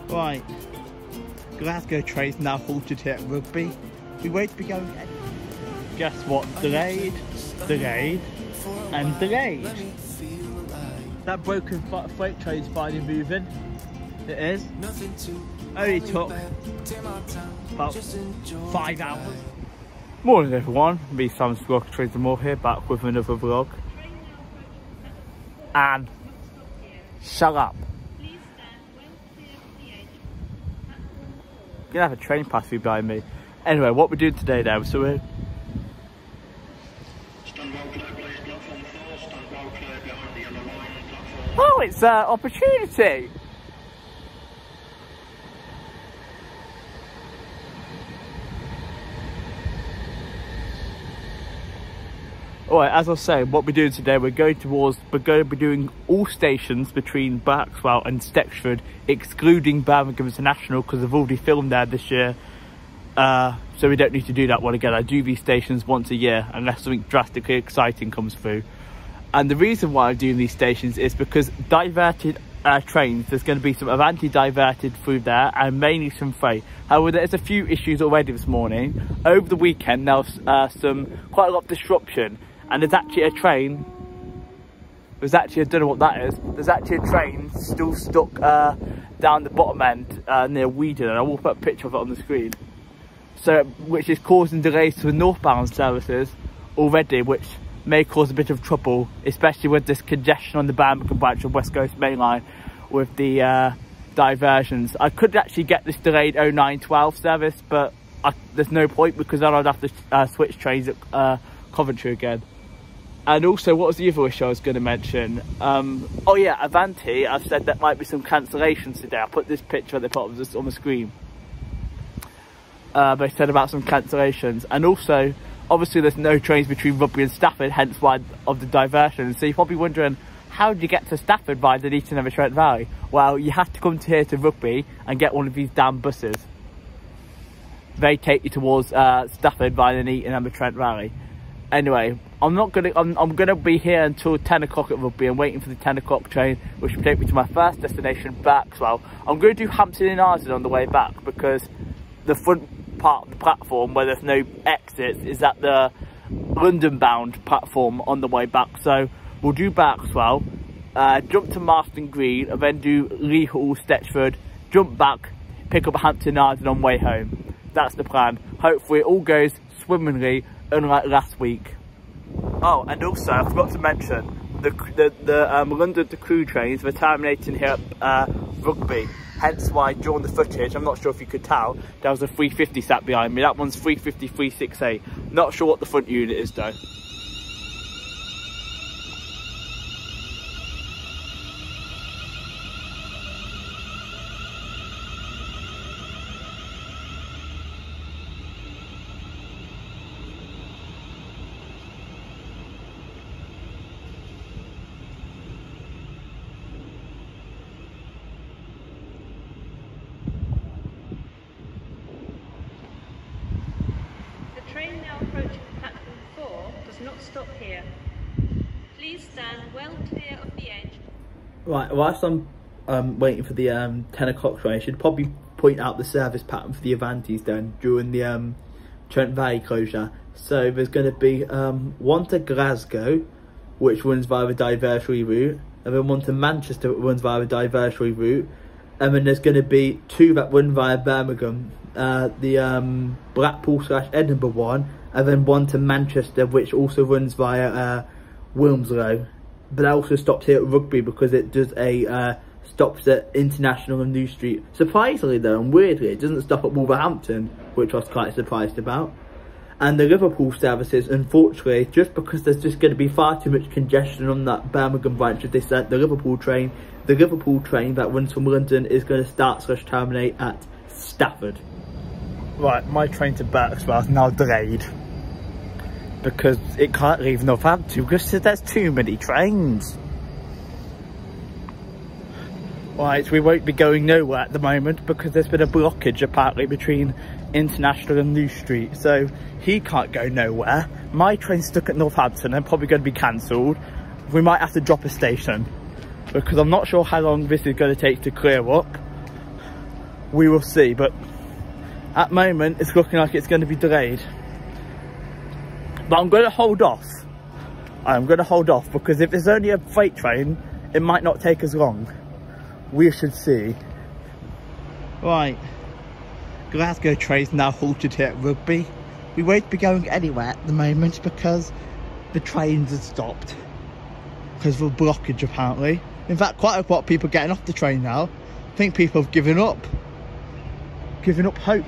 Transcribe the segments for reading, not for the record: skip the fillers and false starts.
Right, Glasgow train's now halted here at Rugby. We wait to be going ahead. Guess what? Delayed, and delayed. That broken freight train's finally moving. It is. Only took about 5 hours. Morning everyone, me Sam Squawk Trains and More here, back with another vlog. And shut up. Gonna have a train pass through behind me. Anyway, what we're doing today now, so we're oh, it's an opportunity. Alright, as I was saying, what we're doing today, we're going to be doing all stations between Berkswell and Stexford, excluding Birmingham International, because I've already filmed there this year. So we don't need to do that one again. I do these stations once a year, unless something drastically exciting comes through. And the reason why I'm doing these stations is because diverted trains, there's going to be some Avanti diverted through there, and mainly some freight. However, there's a few issues already this morning. Over the weekend, there was quite a lot of disruption. And there's actually a train, I don't know what that is, there's actually a train still stuck down the bottom end near Weedon, and I will put a picture of it on the screen. So, which is causing delays to the northbound services already, which may cause a bit of trouble, especially with this congestion on the Birmingham Branch of West Coast Main Line with the diversions. I could actually get this delayed 0912 service, but there's no point, because then I'd have to switch trains at Coventry again. And also, what was the other issue I was going to mention? Oh yeah, Avanti, I've said there might be some cancellations today. I put this picture at the top of this on the screen. They said about some cancellations. And also, obviously there's no trains between Rugby and Stafford, hence why of the diversion. So you're probably wondering, how do you get to Stafford via the Eton and Trent Valley? Well, you have to come to here to Rugby and get one of these damn buses. They take you towards Stafford via the Eton and Trent Valley. Anyway, I'm gonna be here until 10 o'clock at Rugby. I'm waiting for the 10 o'clock train, which will take me to my first destination, Berkswell. I'm going to do Hampton and Arden on the way back, because the front part of the platform where there's no exits is at the London bound platform on the way back. So we'll do Berkswell, jump to Marston Green, and then do Lee Hall, Stexford, jump back, pick up Hampton and Arden on way home. That's the plan. Hopefully it all goes swimmingly, unlike last week. Oh, and also I forgot to mention the London to Crewe trains were terminating here at Rugby. Hence why during the footage, I'm not sure if you could tell, there was a 350 sat behind me. That one's 350 368. Not sure what the front unit is though. Train now approaching platform 4 does not stop here. Please stand well clear of the edge. Right, whilst I'm waiting for the 10 o'clock train, I should probably point out the service pattern for the Avantis then during the Trent Valley closure. So there's going to be one to Glasgow, which runs via the diversionary route, and then one to Manchester, which runs via the diversionary route, and then there's going to be two that run via Birmingham. The Blackpool/Edinburgh one, and then one to Manchester, which also runs via Wilmslow. But that also stops here at Rugby, because it does stops at International and New Street. Surprisingly though, and weirdly, it doesn't stop at Wolverhampton, which I was quite surprised about. And the Liverpool services, unfortunately, just because there's just going to be far too much congestion on that Birmingham branch of this, the Liverpool train that runs from London is going to start/terminate at Stafford. Right, my train to Berkswell is now delayed because it can't leave Northampton because there's too many trains. Right, we won't be going nowhere at the moment because there's been a blockage apparently between International and New Street, so he can't go nowhere. My train's stuck at Northampton and probably going to be cancelled. We might have to drop a station because I'm not sure how long this is going to take to clear up. we will see. But at the moment, it's looking like it's going to be delayed. But I'm going to hold off. I'm going to hold off because if it's only a freight train, it might not take as long. We should see. Right. Glasgow train's now halted here at Rugby. We won't be going anywhere at the moment because the trains have stopped. Because of a blockage apparently. In fact, quite a lot of people getting off the train now. I think people have given up. Given up hope.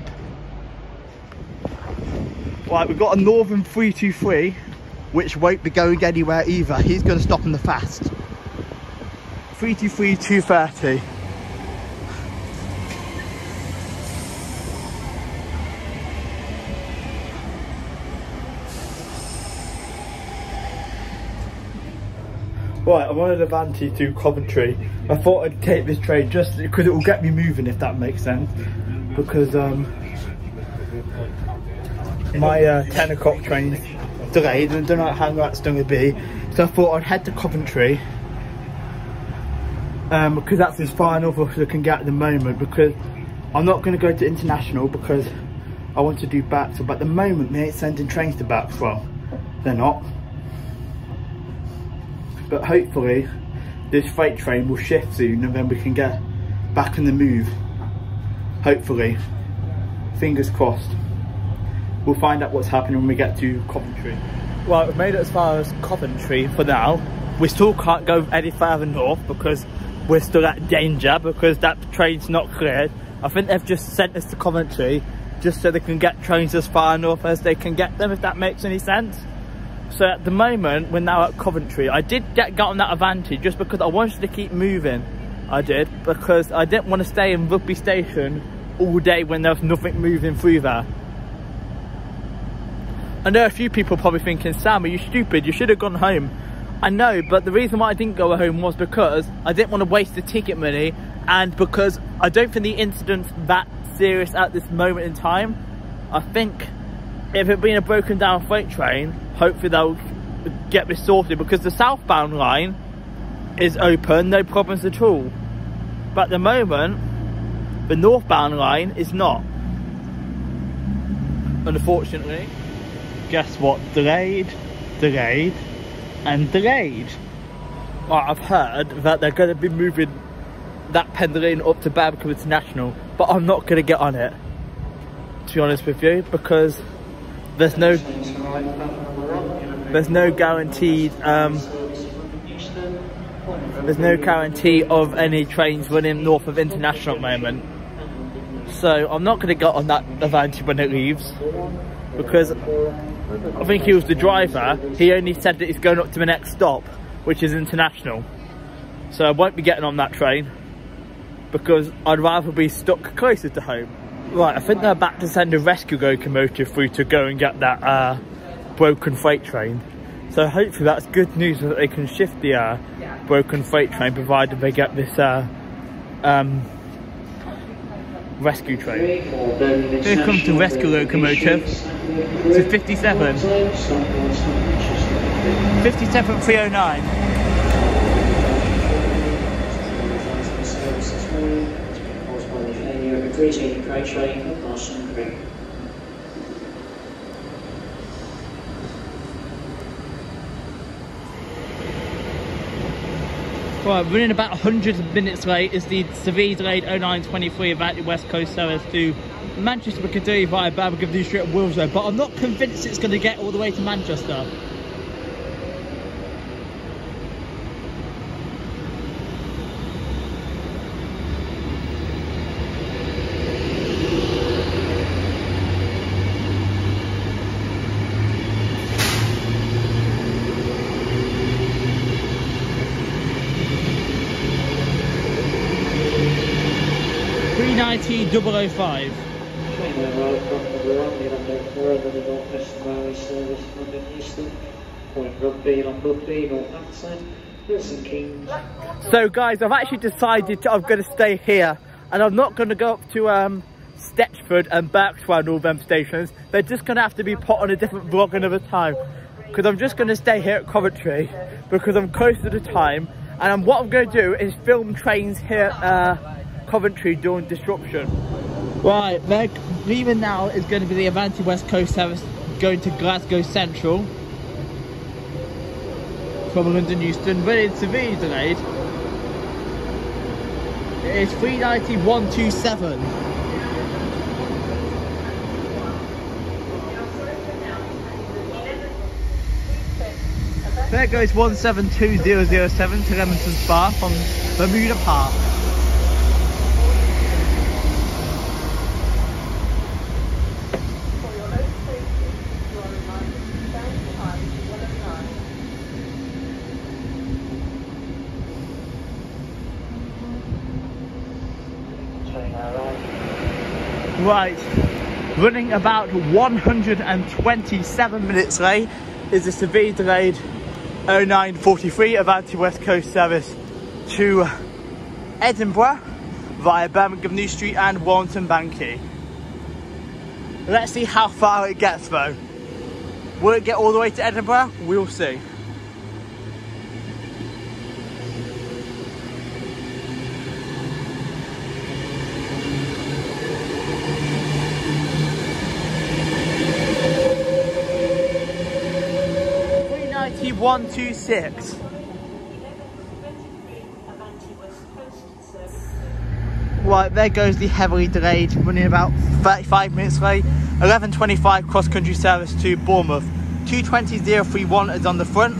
Right, we've got a Northern 323, which won't be going anywhere either. He's going to stop in the fast. 323 230. Right, I'm on an Avanti to Coventry. I thought I'd take this train just because it will get me moving, if that makes sense. Because my 10 o'clock train's delayed and I don't know how long that's going to be. So I thought I'd head to Coventry. Because that's as far enough as I can get at the moment. Because I'm not going to go to International because I want to do Baxwell. But at the moment they ain't sending trains to Baxwell. They're not. But hopefully this freight train will shift soon and then we can get back in the move. Hopefully. Fingers crossed. We'll find out what's happening when we get to Coventry. Well, we've made it as far as Coventry for now. We still can't go any further north because we're still at danger because that train's not cleared. I think they've just sent us to Coventry just so they can get trains as far north as they can get them, if that makes any sense. So at the moment, we're now at Coventry. I did get on that Avanti just because I wanted to keep moving. I did, because I didn't want to stay in Rugby Station all day when there was nothing moving through there. I know a few people probably thinking, Sam, are you stupid? You should have gone home. I know, but the reason why I didn't go home was because I didn't want to waste the ticket money and because I don't think the incident's that serious at this moment in time. I think if it being a broken down freight train, hopefully they'll get this sorted because the southbound line is open, no problems at all. But at the moment, the northbound line is not. Unfortunately. Guess what? Delayed, delayed, and delayed. Well, I've heard that they're going to be moving that pendulum up to Birmingham International, but I'm not going to get on it, to be honest with you, because there's no guaranteed there's no guarantee of any trains running north of International at the moment. So I'm not going to get on that Avanti when it leaves, because I think he was the driver. He only said that he's going up to the next stop, which is International. So I won't be getting on that train because I'd rather be stuck closer to home. Right, I think they're about to send a rescue locomotive through to go and get that broken freight train. So hopefully that's good news that they can shift the broken freight train, provided they get this rescue train. Here comes the rescue locomotive. To 57. 57309. Right, running about 100 minutes late is the severely delayed 0923 about the West Coast service to Manchester Piccadilly via Birmingham Street and Wills Road, but I'm not convinced it's going to get all the way to Manchester. $390,005. So guys, I've actually decided I'm going to stay here and I'm not going to go up to Stechford and Berkswell and all them stations. They're just going to have to be put on a different vlog another time, because I'm just going to stay here at Coventry because I'm close to the time, and what I'm going to do is film trains here Coventry during disruption. Right, they're leaving now. Is going to be the Avanti West Coast service going to Glasgow Central from London Euston, but it's severely delayed. It's 390-127. There goes 172-007 to Leamington Spa from Bermuda Park. Right, running about 127 minutes late is the severely delayed 0943 Avanti West Coast service to Edinburgh via Birmingham New Street and Warrington Banky. Let's see how far it gets though. Will it get all the way to Edinburgh? We'll see. T126. Right, there goes the heavily delayed, running about 35 minutes late, 11:25 cross-country service to Bournemouth. 220-031 is on the front.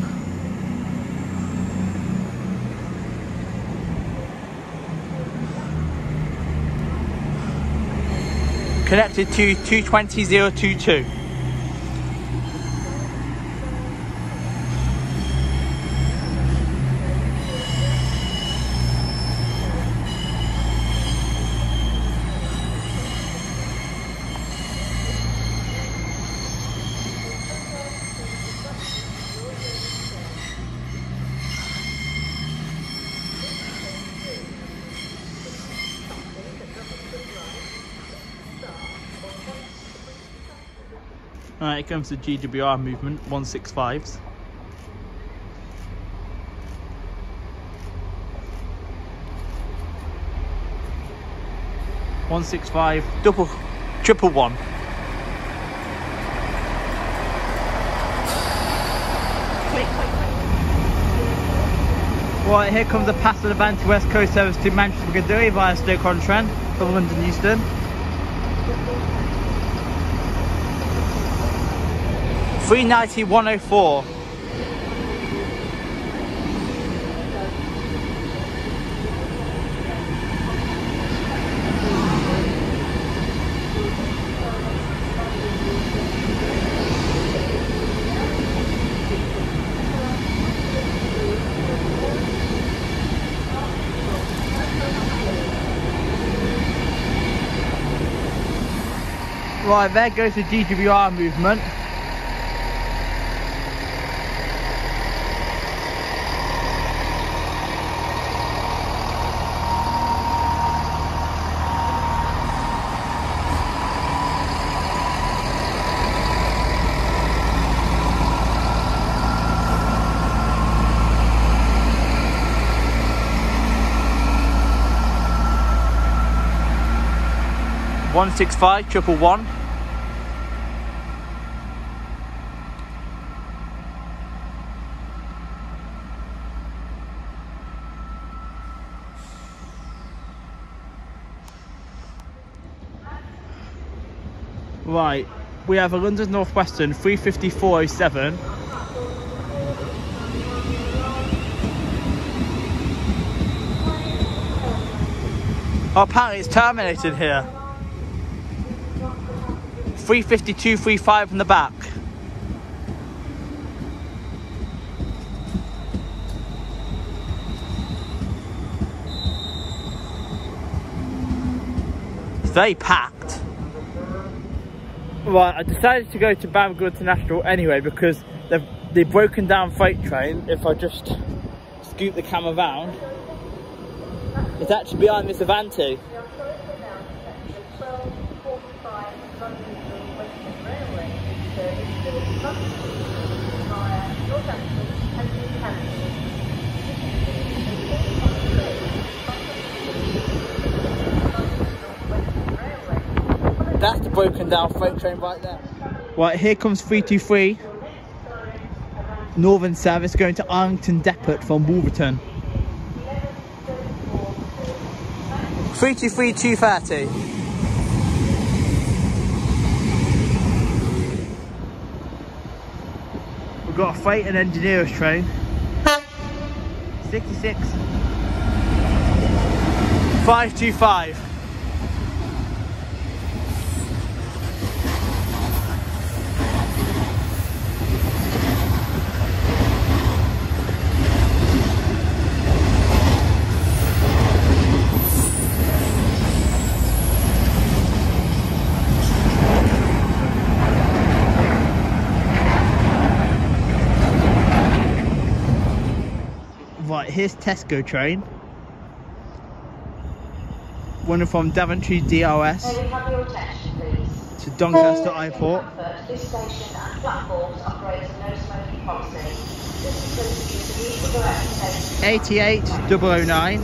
Connected to 220-022. Alright, here comes the GWR movement, 165s. (165) triple one. Right, here comes the pass of Avanti West Coast service to Manchester Piccadilly via Stoke-on-Trent from London Euston. 390-104. Right, there goes the GWR movement. (165) triple one. Right, we have a London North Western 35407. Oh, apparently it's terminated here. 352-35 from the back. It's very packed. Right, I decided to go to Birmingham International anyway because they've broken down freight train. If I just scoop the camera round, it's actually behind this Avanti. That's the broken down freight train right there. Right, here comes 323. Northern service going to Arlington Depot from Wolverton. 323 230. We've got a freight and engineers train. 66 525. Right, here's Tesco train. One from Coventry DRS to Doncaster Airport. This station and platforms operate a no smoking policy. This is 88009.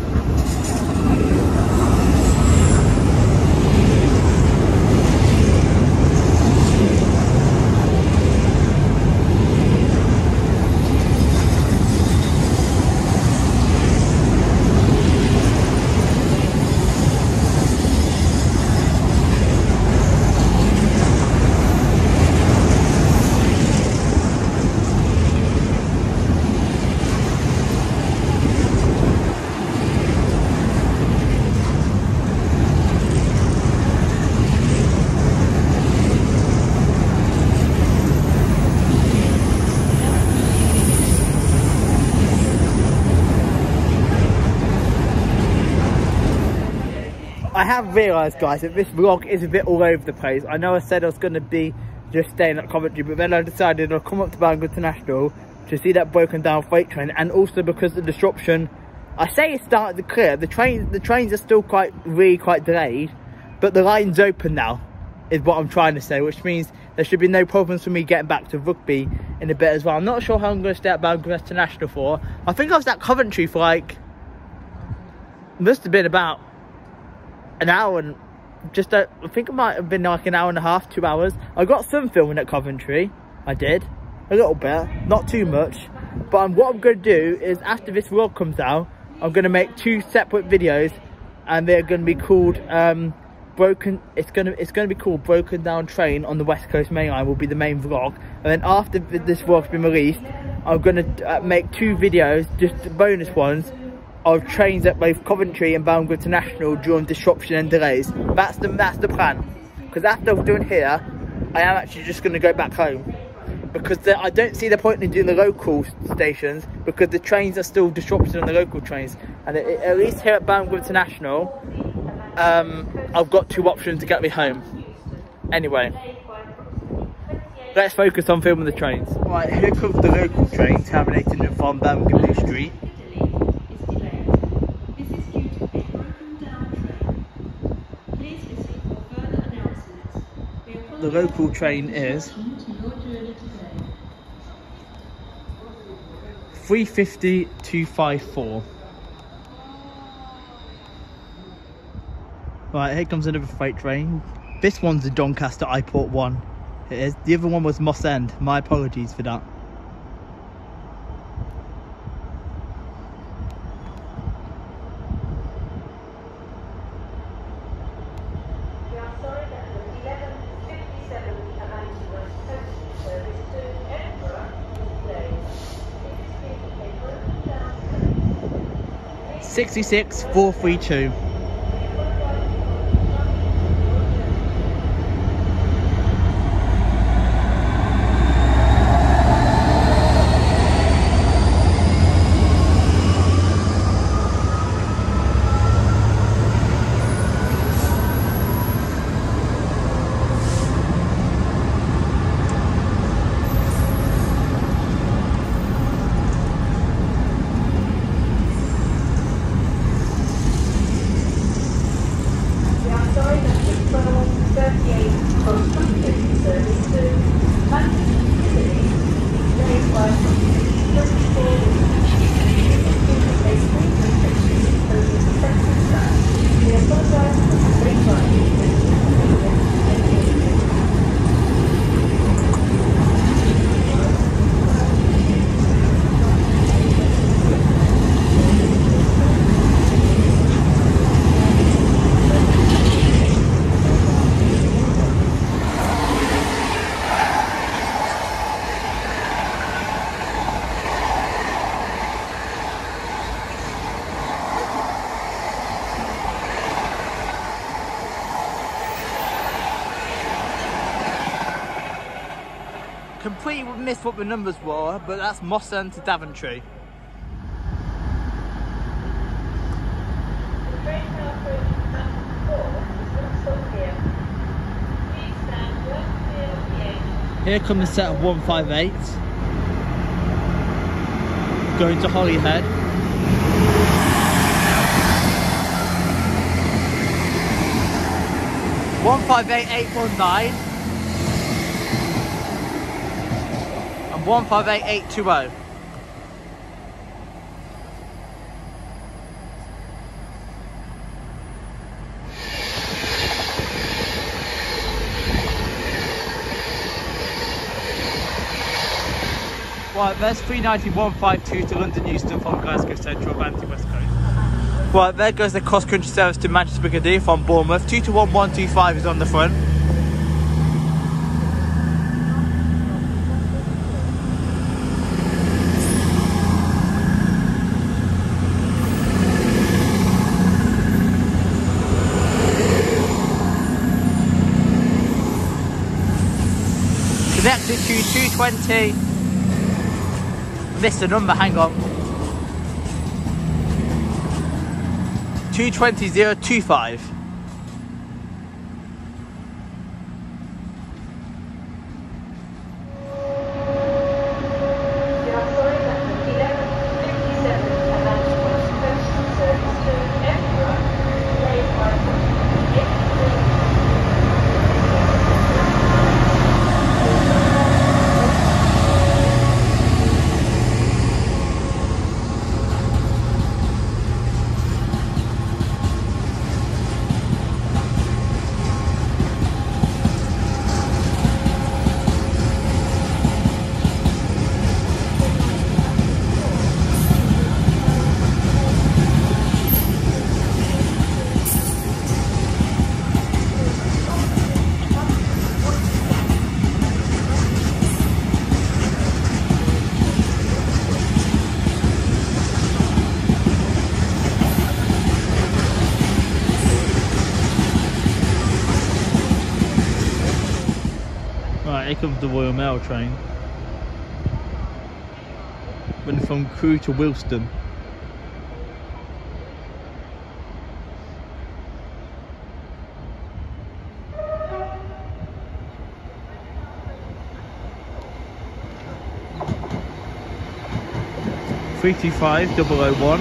I have realised, guys, that this vlog is a bit all over the place. I know I said I was going to be just staying at Coventry, but then I decided I'll come up to Birmingham International to see that broken down freight train, and also because the disruption, I say it started to clear. The trains are still really quite delayed, but the line's open now, is what I'm trying to say, which means there should be no problems for me getting back to Rugby in a bit as well. I'm not sure how I'm going to stay at Birmingham International for. I think I was at Coventry for like, must have been about an hour and just I think it might have been like an hour and a half, 2 hours. I got some filming at Coventry. I did a little bit, not too much, but what I'm going to do is after this vlog comes out, I'm going to make 2 separate videos, and they're going to be called it's going to be called Broken Down Train on the West Coast Main Line will be the main vlog. And then after this vlog's been released, I'm going to make 2 videos, just bonus ones, of trains at both Coventry and Birmingham International during disruption and delays. That's the plan. Because after I'm doing here, I am actually just going to go back home, because I don't see the point in doing the local stations, because the trains are still disrupted on the local trains. And at least here at Birmingham International, I've got 2 options to get me home. Anyway, let's focus on filming the trains. Right, here comes the local train terminating from Birmingham New Street. The local train is 350-254. Right, here comes another freight train. This one's the Doncaster Airport one. It is. The other one was Moss End. My apologies for that. Sixty-six 432. completely missed what the numbers were, but that's Mossend to Daventry. The train now approaching platform 4 does not stop here. Please stand well clear of the edge. Here comes the set of 158. Going to Holyhead. One 158-819 and 158-820. Right, there's 390-152 to London Euston from Glasgow Central, Banty West Coast. Right, there goes the cross-country service to Manchester Piccadilly from Bournemouth. 221-125 is on the front. Connected to 220. Missed a number, hang on. 220-025. Right, here comes the Royal Mail train. Running from Crewe to Wilston. (325-001).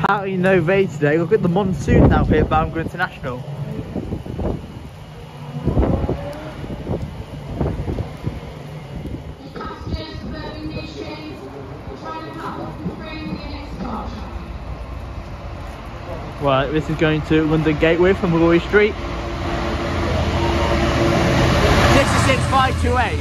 Apparently no rain today. Look at the monsoon now here at Birmingham International. Right, this is going to London Gateway from Roy Street. 66528.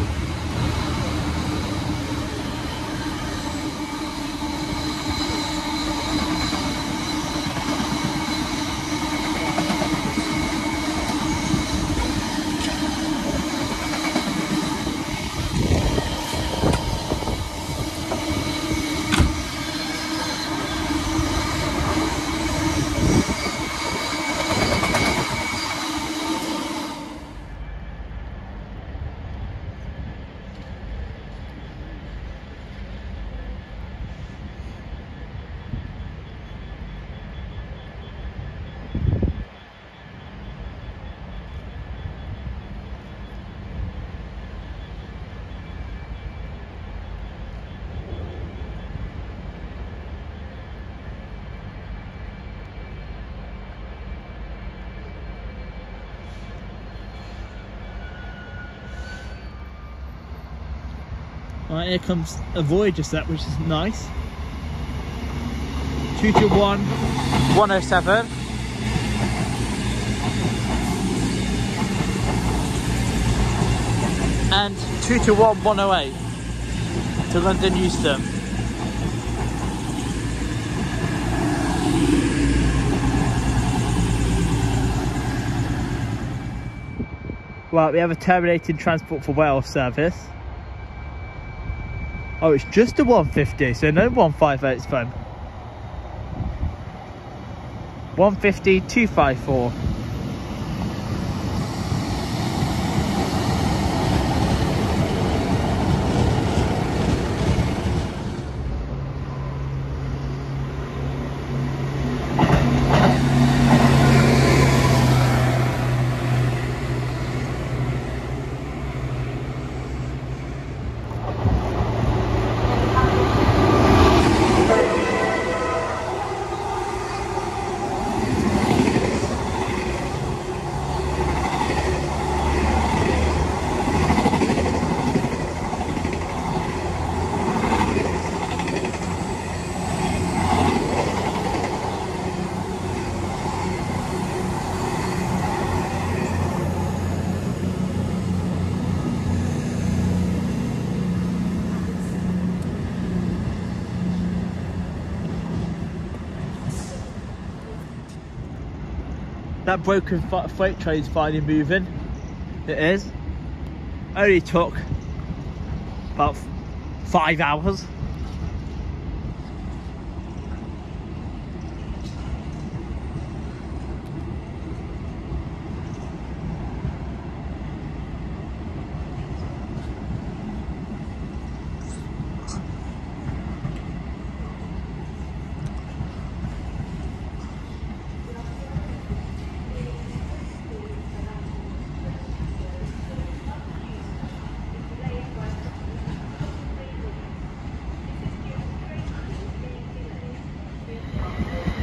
Right, here comes a Voyager set, which is nice. 221-107. And 221-108 to London Euston. Right, we have a terminated Transport for Wales service. Oh, it's just a 150, so no 158's fun. 150 254. That broken freight train is finally moving. It is. Only took about 5 hours.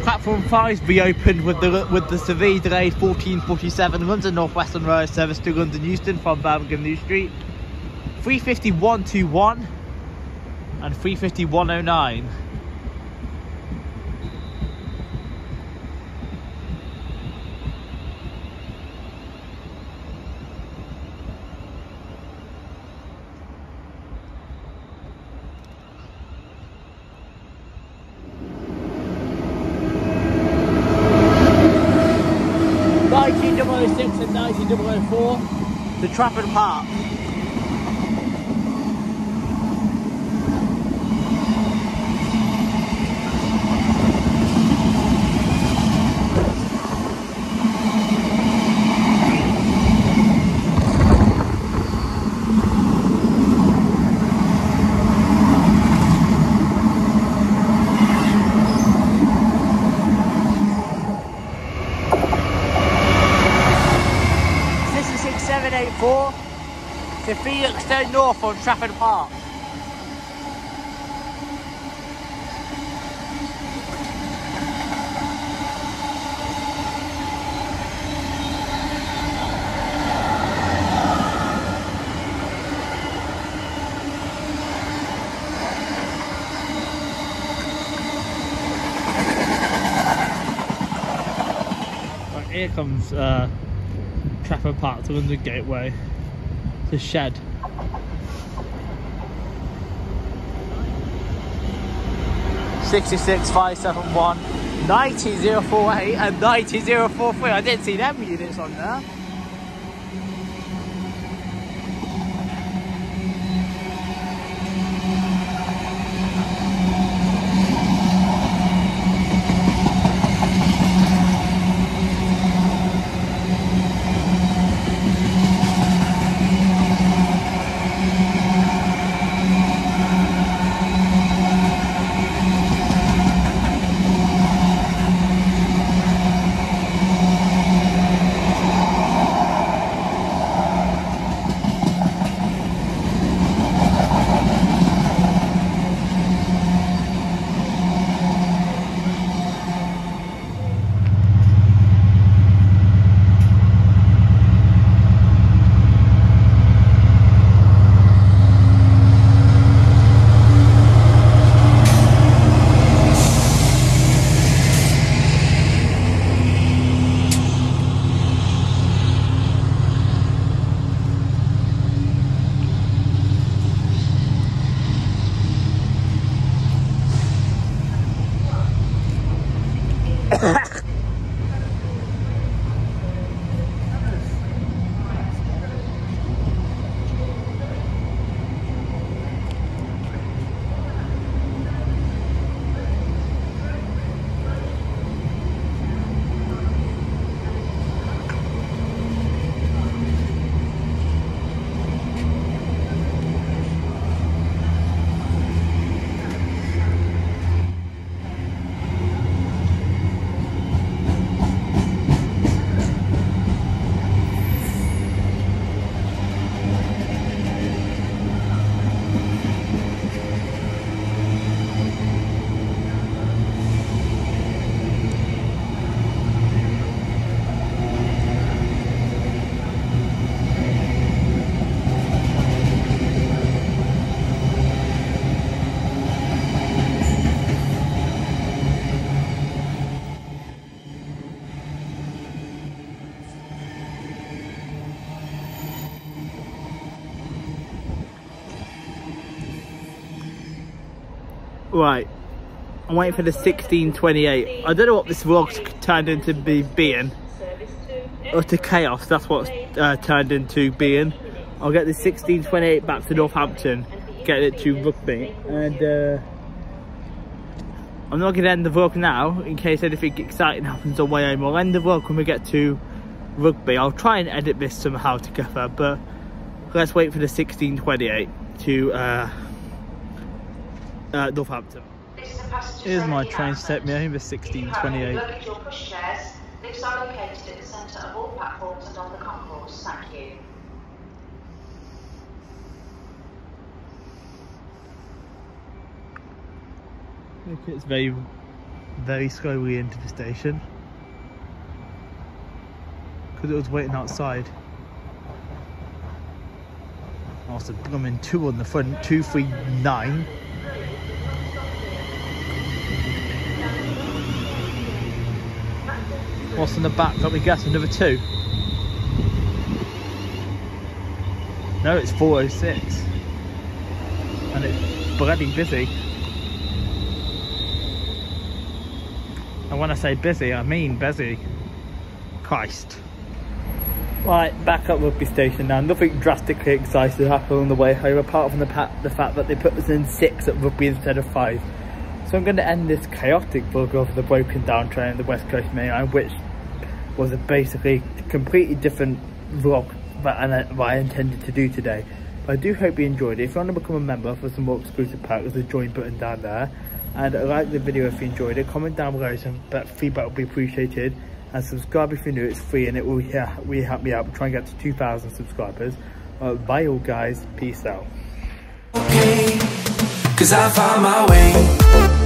Platform 5 reopened with the severe delayed 1447 London North Western Railway service to London Euston from Birmingham New Street, 35121 and 35109. And 19004 to Trafford Park. To Felixstowe North on Trafford Park. Right, here comes Trafford Park to London Gateway. The shed. (66,571), 90,048 and 90,043. I didn't see them units on there. Right, I'm waiting for the 1628. I don't know what this vlog's turned into being. Utter chaos, that's what's turned into being. I'll get the 1628 back to Northampton, get it to Rugby, and I'm not going to end the vlog now in case anything exciting happens on way home. I'll end the vlog when we get to Rugby. I'll try and edit this somehow together, but let's wait for the 1628 to Northampton. Here's my train to take me home, the 1628. Lifts are located at the centre of all platforms and on the concourse. Thank you. Look, it's very slowly into the station because it was waiting outside. Also, blooming 2 on the front, 239. What's in the back? Let me guess, another 2. No, it's 406, and it's bloody busy. And when I say busy, I mean busy. Christ. Right, back at Rugby Station now. Nothing drastically exciting happened on the way home, apart from the fact that they put us in 6 at Rugby instead of 5. So I'm going to end this chaotic vlog of the broken down train on the West Coast Main Line, which was a basically completely different vlog that I intended to do today. But I do hope you enjoyed it. If you want to become a member for some more exclusive perks, there's a join button down there. And like the video if you enjoyed it, comment down below, some feedback would be appreciated, and subscribe if you're new. It's free and it will really help me out. We're trying to get to 2,000 subscribers. Bye all guys, peace out. Okay, 'cause I found my way.